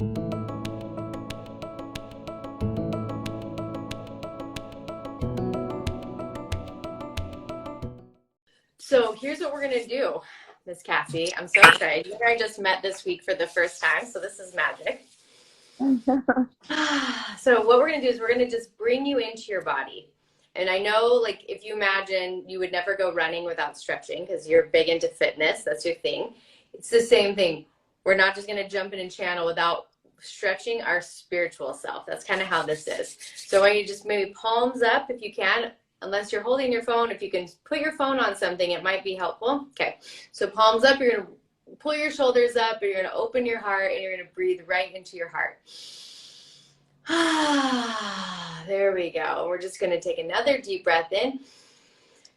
So here's what we're going to do, Miss Cassie. I'm so excited. You and I just met this week for the first time, so this is magic. So what we're going to do is we're going to just bring you into your body. And I know, like, if you imagine you would never go running without stretching because you're big into fitness, that's your thing. It's the same thing. We're not just going to jump in and channel without stretching our spiritual self. That's kind of how this is. So I want you to just maybe palms up if you can, unless you're holding your phone. If you can put your phone on something, it might be helpful. Okay, so palms up, you're going to pull your shoulders up, and you're going to open your heart, and you're going to breathe right into your heart. There we go. We're just going to take another deep breath in.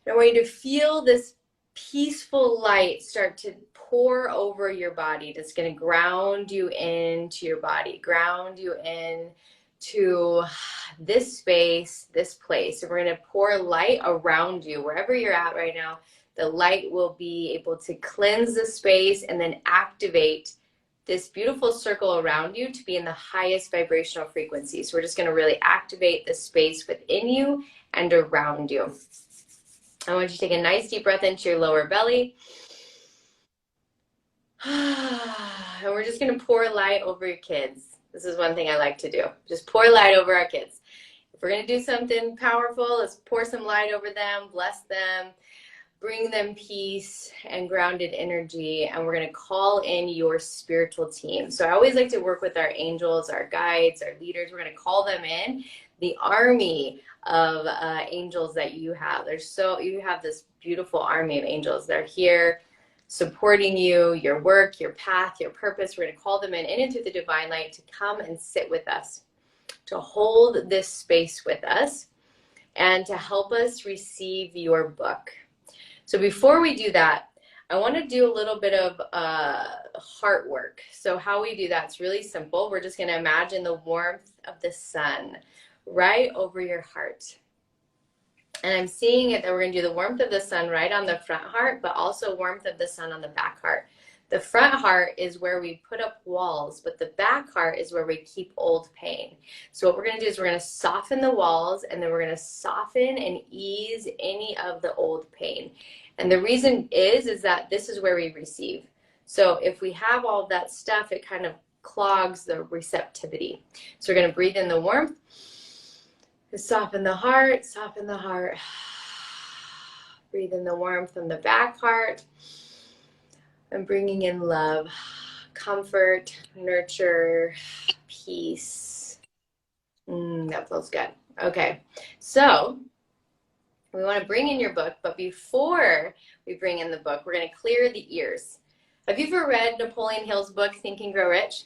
I want you to feel this peaceful light start to pour over your body. That's going to ground you into your body, ground you in to this space, this place. And we're going to pour light around you, wherever you're at right now. The light will be able to cleanse the space and then activate this beautiful circle around you to be in the highest vibrational frequency. So we're just going to really activate the space within you and around you. I want you to take a nice deep breath into your lower belly. And we're just going to pour light over your kids. This is one thing I like to do. Just pour light over our kids. If we're going to do something powerful, let's pour some light over them, bless them, bring them peace and grounded energy. And we're going to call in your spiritual team. So I always like to work with our angels, our guides, our leaders. We're going to call them in, the army of angels that you have. You have this beautiful army of angels. They're here supporting you, your work, your path, your purpose. We're going to call them in and into the divine light to come and sit with us, to hold this space with us, and to help us receive your book. So before we do that, I want to do a little bit of heart work. So how we do that, it's really simple. We're just going to imagine the warmth of the sun right over your heart. And I'm seeing it that we're going to do the warmth of the sun right on the front heart, but also warmth of the sun on the back heart. The front heart is where we put up walls, but the back heart is where we keep old pain. So what we're going to do is we're going to soften the walls, and then we're going to soften and ease any of the old pain. And the reason is that this is where we receive. So if we have all of that stuff, it kind of clogs the receptivity. So we're going to breathe in the warmth. Soften the heart, soften the heart. Breathe in the warmth from the back heart. And bringing in love, comfort, nurture, peace. That feels good. Okay, so we want to bring in your book, but before we bring in the book, we're going to clear the ears. Have you ever read Napoleon Hill's book, Think and Grow Rich?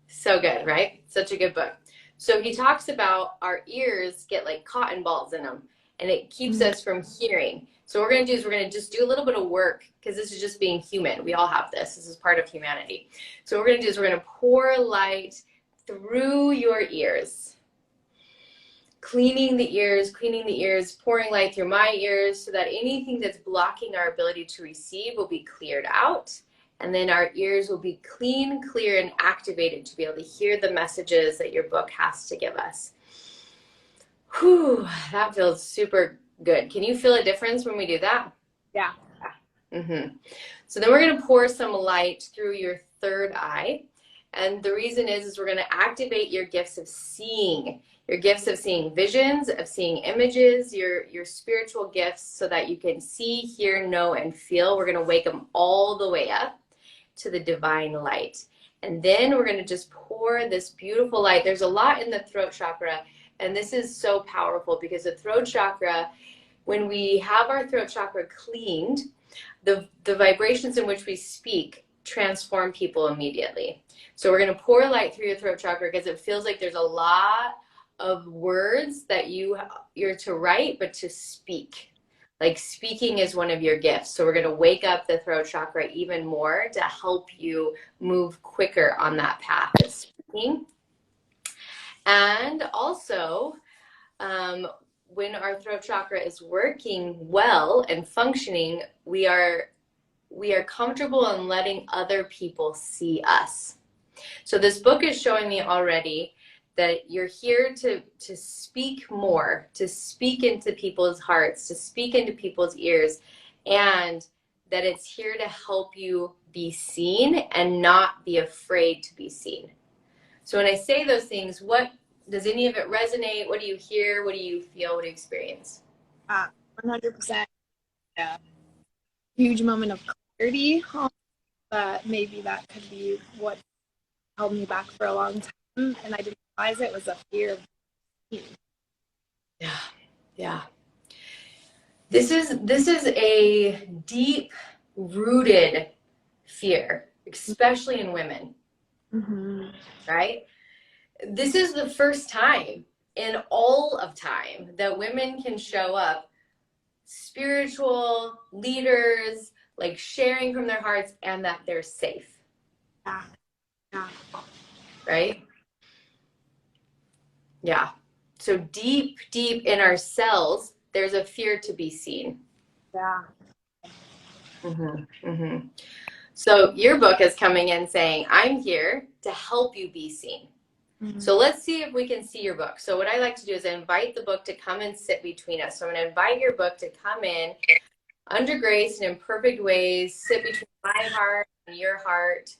So good, right? Such a good book. So he talks about our ears get like cotton balls in them, and it keeps us from hearing. So what we're going to do is we're going to just do a little bit of work, because this is just being human. We all have this. This is part of humanity. So what we're going to do is we're going to pour light through your ears. Cleaning the ears, pouring light through my ears so that anything that's blocking our ability to receive will be cleared out. And then our ears will be clean, clear, and activated to be able to hear the messages that your book has to give us. Whew, that feels super good. Can you feel a difference when we do that? Yeah. So then we're going to pour some light through your third eye. And the reason is we're going to activate your gifts of seeing. Your gifts of seeing visions, of seeing images, your spiritual gifts, so that you can see, hear, know, and feel. We're going to wake them all the way up to the divine light. And then we're going to just pour this beautiful light. There's a lot in the throat chakra, and this is so powerful because the throat chakra, when we have our throat chakra cleaned, the vibrations in which we speak transform people immediately. So we're going to pour light through your throat chakra because it feels like there's a lot of words that you're to write, but to speak. Like speaking is one of your gifts. So we're going to wake up the throat chakra even more to help you move quicker on that path of speaking. And also, when our throat chakra is working well and functioning, we are we are comfortable in letting other people see us. So this book is showing me already that you're here to speak more, to speak into people's hearts, to speak into people's ears, and that it's here to help you be seen and not be afraid to be seen. So when I say those things, what does any of it resonate? What do you hear? What do you feel? What do you experience? 100%. Yeah. Huge moment of clarity. That maybe that could be what held me back for a long time, and I didn't realize it was a fear of being. Yeah. This is a deep rooted fear, especially in women. Mm-hmm. Right? This is the first time in all of time that women can show up spiritual leaders, like sharing from their hearts, and that they're safe. Yeah. Right? Yeah. So deep in ourselves, there's a fear to be seen. Yeah. Mm-hmm. Mm-hmm. So your book is coming in saying, I'm here to help you be seen. Mm-hmm. So let's see if we can see your book. So what I like to do is invite the book to come and sit between us. So I'm going to invite your book to come in under grace and in perfect ways, sit between my heart and your heart.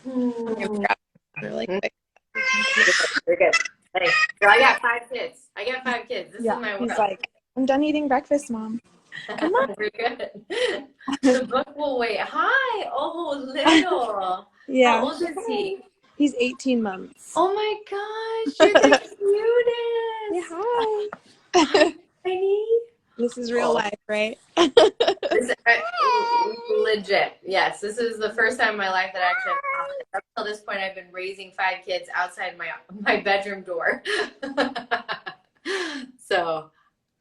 Really quick. You're good. Hey, so I got 5 kids. This is my world. He's like, I'm done eating breakfast, Mom. Come on. We're good. The book will wait. Hi. Oh, little. Yeah. How old is he? He's 18 months. Oh my gosh, you're the cutest. Yeah, hi. Hi, Tiny. This is real life, right? Legit. Yes, this is the first time in my life that I actually have. Up until this point, I've been raising 5 kids outside my bedroom door. So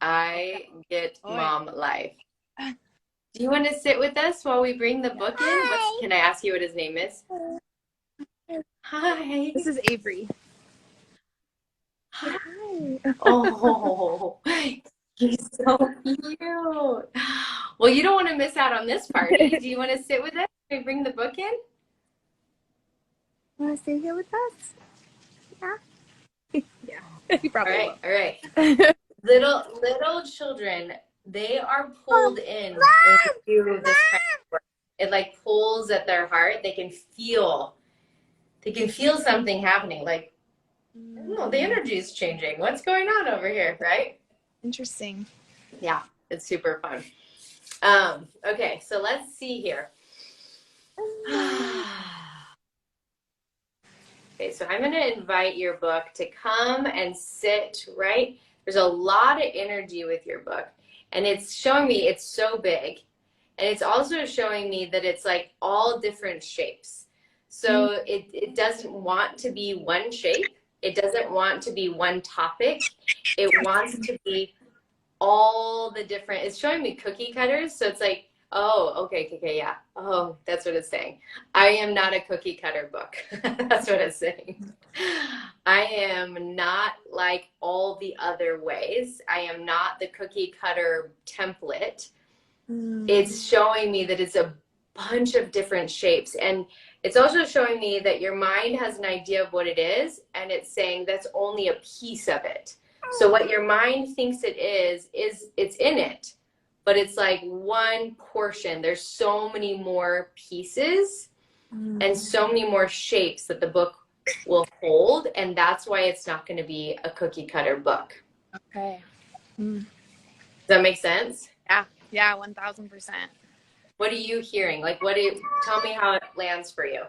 I get mom life. Do you want to sit with us while we bring the book in? Can I ask you what his name is? Hi. This is Avery. Hi. Oh, he's so cute. Well, you don't want to miss out on this party. Do you want to sit with us when we bring the book in? Want to stay here with us? Yeah. Yeah. He probably All right. Little children, they are pulled in into this kind of work. It like pulls at their heart. They can feel something happening. Like, I don't know, the energy is changing. What's going on over here, right? Interesting. Yeah, it's super fun. Okay, so let's see here. Okay, so I'm going to invite your book to come and sit right. There's a lot of energy with your book, and it's showing me it's so big, and it's also showing me that it's like all different shapes. So it doesn't want to be one shape. It doesn't want to be one topic. It wants to be all the different, it's showing me cookie cutters. So it's like, oh, okay, yeah. Oh, that's what it's saying. I am not a cookie cutter book. That's what it's saying. I am not like all the other ways. I am not the cookie cutter template. It's showing me that it's a bunch of different shapes. And it's also showing me that your mind has an idea of what it is, and it's saying that's only a piece of it. So what your mind thinks it is it's in it, but it's like one portion. There's so many more pieces and so many more shapes that the book will hold, and that's why it's not going to be a cookie cutter book. Okay. Does that make sense? Yeah, 1,000%. What are you hearing? Like, tell me how it lands for you.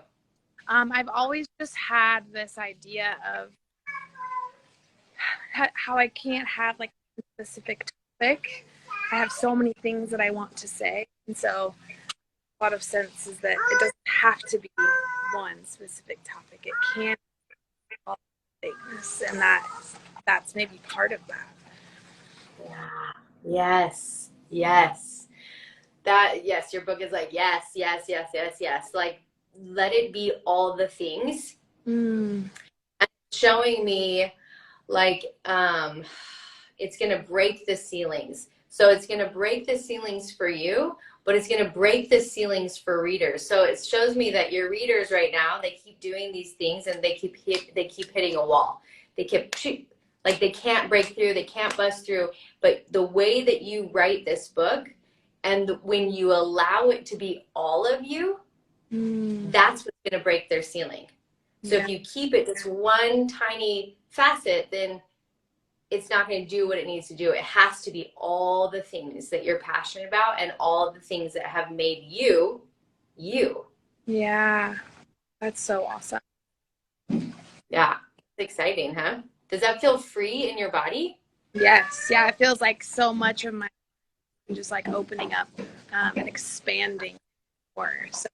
I've always just had this idea of how I can't have like a specific topic. I have so many things that I want to say. And so a lot of sense is that it doesn't have to be one specific topic. It can be all things. And that's maybe part of that. Yeah. Yes. Your book is like, yes. Like, let it be all the things. And showing me like, it's going to break the ceilings. So it's going to break the ceilings for you but it's going to break the ceilings for readers. So it shows me that your readers right now, they keep doing these things and they keep hitting a wall. They keep like they can't break through, they can't bust through. But the way that you write this book, and when you allow it to be all of you, that's what's going to break their ceiling. So if you keep it this one tiny facet, then it's not going to do what it needs to do. It has to be all the things that you're passionate about and all the things that have made you, you. Yeah, that's so awesome. Yeah, it's exciting, huh? Does that feel free in your body? Yes, yeah, it feels like so much of my just like opening up and expanding more. So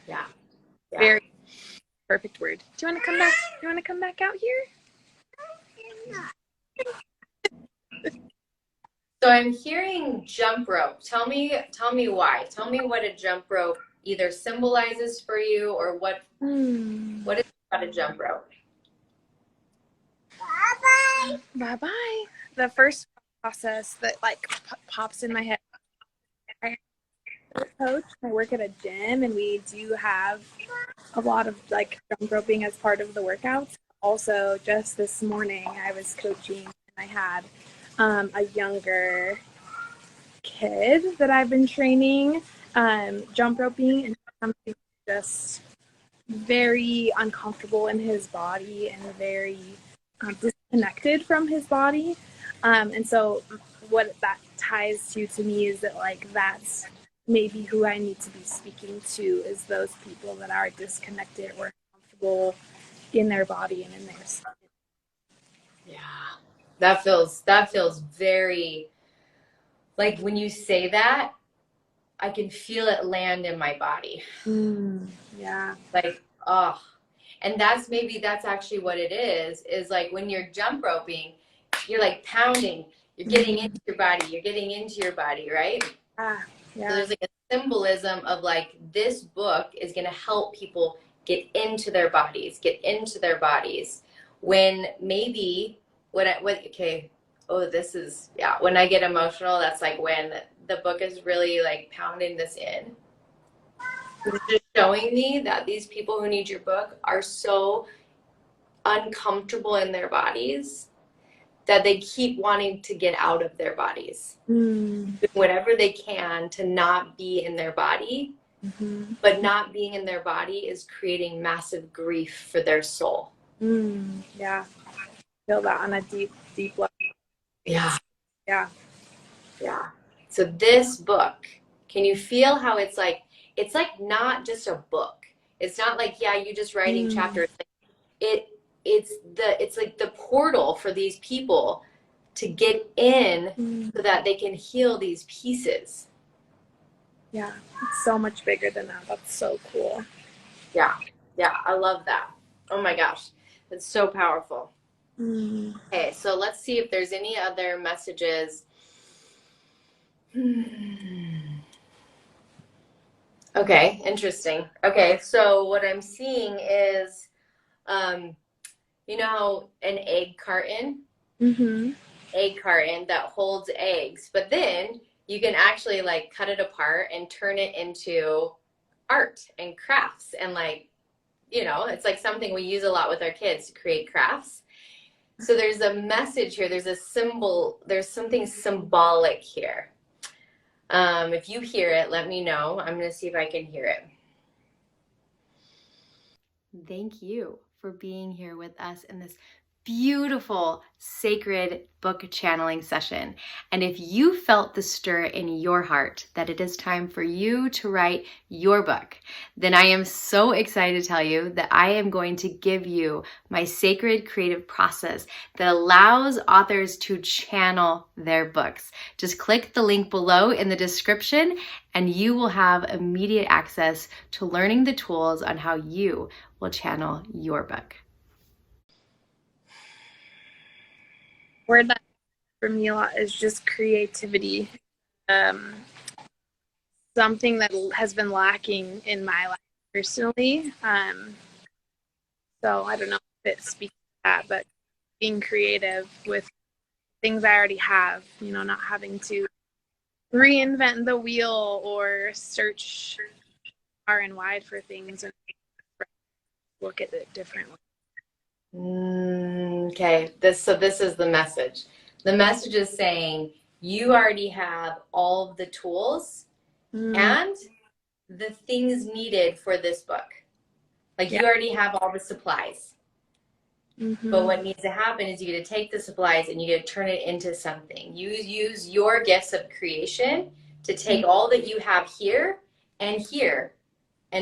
Yeah. very perfect word. Do you want to come back? Do you want to come back out here? So I'm hearing jump rope. Tell me why. Tell me what a jump rope either symbolizes for you, or what is it about a jump rope? Bye bye. The first process that like pops in my head. I coach. I work at a gym, and we do have a lot of like jump roping as part of the workouts. Also, just this morning, I was coaching, and I had a younger kid that I've been training jump roping, and something just very uncomfortable in his body and very disconnected from his body. And so what that ties to me is that like that's maybe who I need to be speaking to, is those people that are disconnected or uncomfortable in their body and in their skin. Yeah. That feels very, like when you say that, I can feel it land in my body. Yeah. Like, oh. And that's actually what it is like when you're jump roping, you're like pounding, you're getting into your body, right? Yeah. So there's like a symbolism of like, this book is going to help people get into their bodies, when maybe this is, when I get emotional, that's like when the book is really like pounding this in. It's just showing me that these people who need your book are so uncomfortable in their bodies that they keep wanting to get out of their bodies. Whatever they can to not be in their body, but not being in their body is creating massive grief for their soul. Yeah. Feel that on a deep level. Yeah. Yeah. Yeah. So this book, can you feel how it's like not just a book. It's not like, you just writing chapters. It's like the portal for these people to get in so that they can heal these pieces. Yeah. It's so much bigger than that. That's so cool. Yeah. Yeah. I love that. Oh my gosh. It's so powerful. Okay. So let's see if there's any other messages. Okay, interesting. Okay, so what I'm seeing is, you know, an egg carton that holds eggs, but then you can actually like cut it apart and turn it into art and crafts, and like, it's like something we use a lot with our kids to create crafts. So there's a message here. There's a symbol. There's something symbolic here. If you hear it, let me know. I'm going to see if I can hear it. Thank you for being here with us in this beautiful, sacred book channeling session. And if you felt the stir in your heart that it is time for you to write your book, then I am so excited to tell you that I am going to give you my sacred creative process that allows authors to channel their books. Just click the link below in the description and you will have immediate access to learning the tools on how you will channel your book. Word that for me a lot is just creativity. Something that has been lacking in my life personally. So I don't know if it speaks to that, but being creative with things I already have, not having to reinvent the wheel or search far and wide for things and look at it differently. Okay, this is the message. The message is saying you already have all of the tools and the things needed for this book. Like you already have all the supplies. But what needs to happen is you get to take the supplies and you get to turn it into something. You use your gifts of creation to take all that you have here and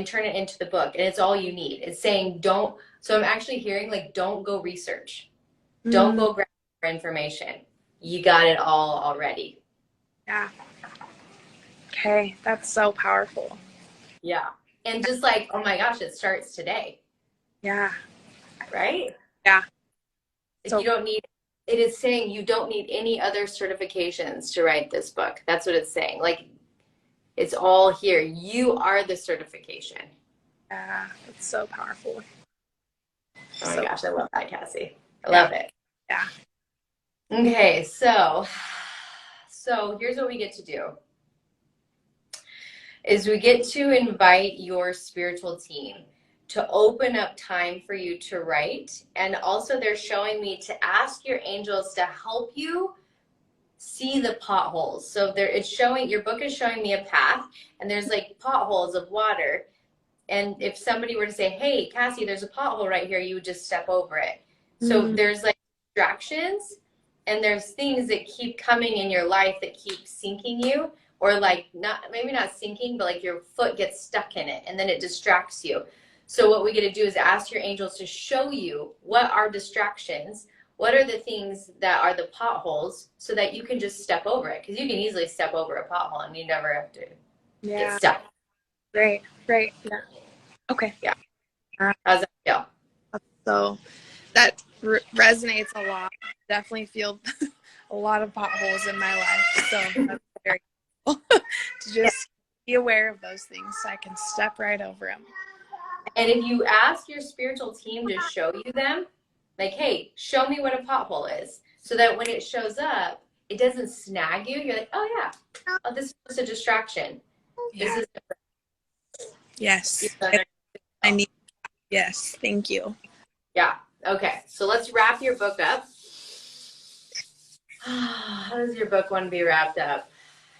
turn it into the book. And it's all you need. It's saying don't. So I'm actually hearing like, don't go research. Don't go grab more information. You got it all already. Yeah. Okay. That's so powerful. Yeah. And just like, oh my gosh, it starts today. Yeah. Right? Yeah. So you don't need, it is saying you don't need any other certifications to write this book. That's what it's saying. Like, it's all here. You are the certification. Yeah. That's so powerful. Oh my gosh, I love that, Cassie. I love it. Yeah. Okay, so here's what we get to do. Is we get to invite your spiritual team to open up time for you to write. And also they're showing me to ask your angels to help you see the potholes. So it's showing, your book is showing me a path and there's like potholes of water. And if somebody were to say, hey, Cassie, there's a pothole right here, you would just step over it. So there's like distractions and there's things that keep coming in your life that keep sinking you, or like maybe not sinking, but like your foot gets stuck in it and then it distracts you. So what we get to do is ask your angels to show you what are distractions, what are the things that are the potholes, so that you can just step over it. Because you can easily step over a pothole and you never have to get stuck. Right. Yeah. Okay. Yeah. How's that feel? So that resonates a lot. Definitely feel a lot of potholes in my life. So that's very cool to just be aware of those things so I can step right over them. And if you ask your spiritual team to show you them, like, hey, show me what a pothole is, so that when it shows up, it doesn't snag you. You're like, oh yeah, oh, this is just a distraction. Yeah. This is yes. I need. Yes. Thank you. Yeah. Okay. So let's wrap your book up. How does your book want to be wrapped up?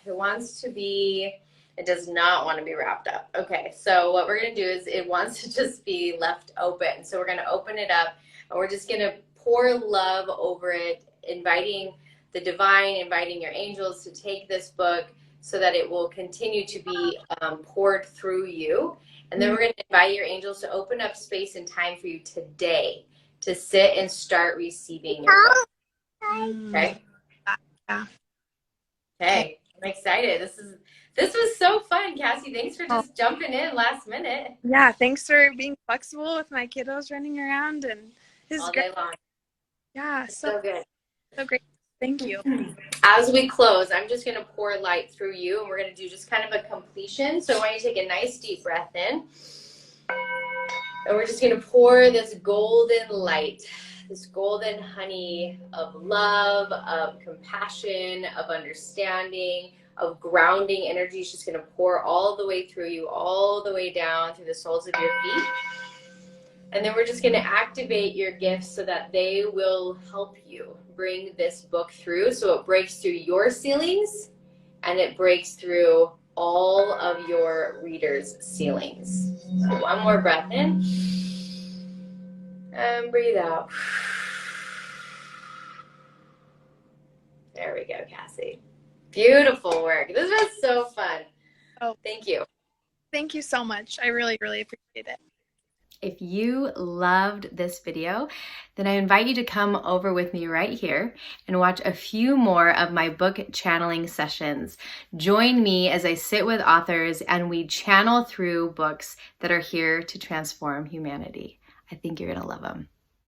It does not want to be wrapped up. Okay. So what we're going to do is it wants to just be left open. So we're going to open it up and we're just going to pour love over it, inviting the divine, inviting your angels to take this book so that it will continue to be poured through you. And then we're going to invite your angels to open up space and time for you today to sit and start receiving your book. Okay? Yeah. Okay. I'm excited. This was so fun, Cassie. Thanks for just jumping in last minute. Yeah. Thanks for being flexible with my kiddos running around and all day long. Yeah. So good. So great. Thank you. As we close, I'm just going to pour light through you, and we're going to do just kind of a completion. So I want you to take a nice deep breath in. And we're just going to pour this golden light, this golden honey of love, of compassion, of understanding, of grounding energy. It's just going to pour all the way through you, all the way down through the soles of your feet. And then we're just going to activate your gifts so that they will help you bring this book through. So it breaks through your ceilings and it breaks through all of your readers' ceilings. So one more breath in and breathe out. There we go, Cassie. Beautiful work. This was so fun. Oh, thank you. Thank you so much. I really, really appreciate it. If you loved this video, then I invite you to come over with me right here and watch a few more of my book channeling sessions. Join me as I sit with authors and we channel through books that are here to transform humanity. I think you're going to love them.